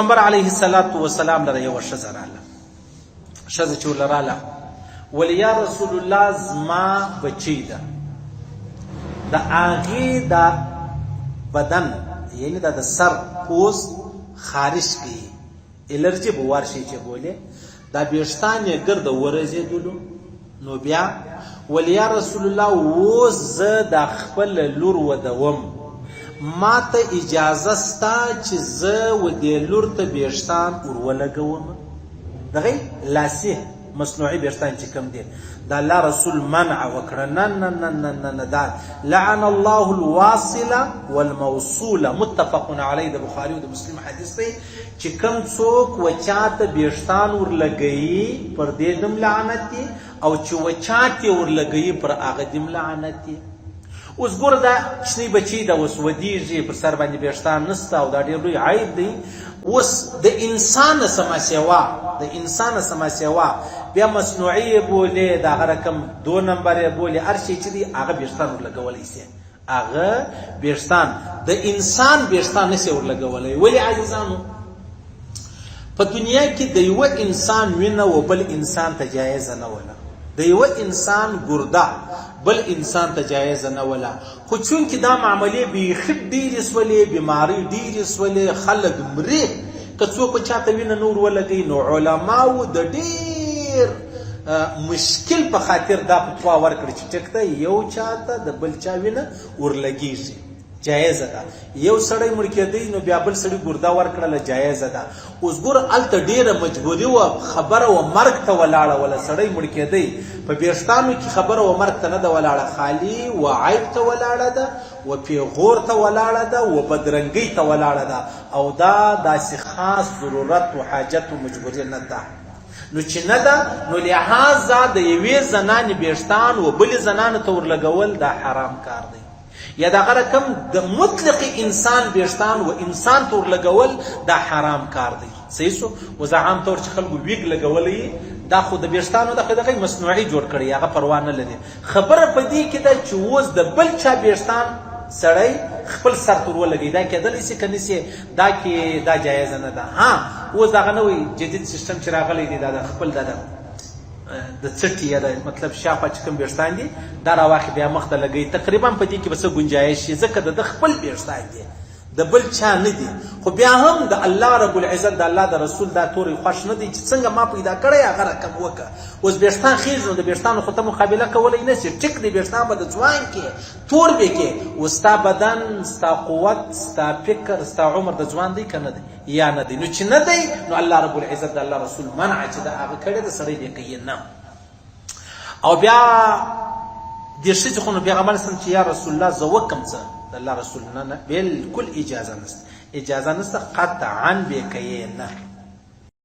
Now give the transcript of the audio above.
پیغمبر علیه الصلاة والسلام لره یوه ښځه راله. ښځه چې ورله راله ویل یا رسول الله زما بچی ده، د هغې د بدن یعنی د سر پوست خارش کوي، الرجي به ورشي چې بولې دا ویښتان یې ګرده ورزېدلو. نو بیا ویل یا رسول الله اوس زه د خپل لور ودوم، ما ته اجازه ستا چې زه و دې لور ته ویښتان ورولګوم. دغې لاسي مصنوعي ویښتان چې کوم دي د الله رسول منع وکړه. نه نه نه نه نه نه دا لعن الله الواصله والموصوله متفق علیه د بخاري او د مسلم حدیث دی چې کوم څوک وچاته ویښتان ورلګوي پر دې دم لعنت دی او چې وچاته ورلګوي پر هغه دم لعنت دی. اوس ګوره دا کوچنی بچی ده، اوس ودیږي پر سر باندې ویښتان نسته او دا ډېر لوی عیب دی. اوس د انسان سما سیوا د انسان سما سیوا بیا مصنوعي بولې د هغه رقم 2 نمبر یې بولې هر شی چې دی هغه ویښتان ورلګولی سي، هغه ویښتان د انسان ویښتان نسي ورلګولی. ولې عزیزانو په دنیا کې د یوه انسان وینه و بل انسان ته جایزه نه وله، د یوه انسان ګرده بل انسان ته جایزه نه وله. خو چونکې دا معاملې بیخي ډېرې سولې، بیمارۍ ډېرې سولې، خلک مري، که څوک چاته وینه نور ولګوي نو علماو د ډېر مشکل په خاطر دا فتوا ورکړي چې ټیک ده یو چاته د بل چا وینه ورلګېږي جایزه ده. یو سړی مړ کېدی نو بیا بل سړي ګرده ورکړله جایزه ده. اوس ګوره هلته ډېره مجبوري وه، خبره وه مرګ ته ولاړه وله، سړی مړ کېدی په ویښتانو کې خبره وه مرګ ته نه ده ولاړه، خالي و عیب ته ولاړه ده و پیغور ته ولاړه ده و بدرنګۍ ته ولاړه ده، او دا داسې خاص ضرورت و حاجت و مجبوري نه ده. نو چې نه ده نو لحاظه د یوې زنانې ویښتان و بلې زنانو ته ورلګول دا حرام کار دی. یا دغه رقم د مطلق انسان ویښتان و انسان ته ورلګول دا حرام کار دی. صحیح سو. اوس عام طور چې خلکو ویګ لګولی دا خو د ویښتانو دغه مصنوعي جوړ کړی، هغه پروا نه لري. خبره په دې کې ده چې اوس د بل چا ویښتان سړی خپل سر ته ورولګوي، دا کېدلی سي که نه سي، دا کې دا جایزه نه ده. ها اوس دغه نوی جدید سیستم چې راغلی دی دا د خپل د څټي یا د مطلب شاپه چې کوم ویښتان دي دا راواخلي بیا مخ ته لګوي، تقریبا په دې کې به څه ګنجایش شي ځکه د خپل ویښتان دي د بل چا نه دي. خو بیا هم د الله رب العزت د الله د رسول دا تورې خوښ نه دی چې څنګه ما پیدا کړی هغه رقم وکړه. اوس ویښتان خېږي نو د ویښتانو خو ته مقابله کولی نه شي، ټیک دی ویښتان به د ځوان کې تور به کې، اوس ستا بدن ستا قوت ستا فکر ستا عمر د ځوان دی که نه دی یا نه دی. نو چې نه دی نو الله رب العزت د الله رسول منع چې د هغه کړی د سړی دی کوي نه. او بیا دې ښځې خو نو پیغمبر صلی چې یا رسول الله زه وکم څه د الله رسول نه بالکل اجازه نشته، اجازه نشته قطعا به کوي نه.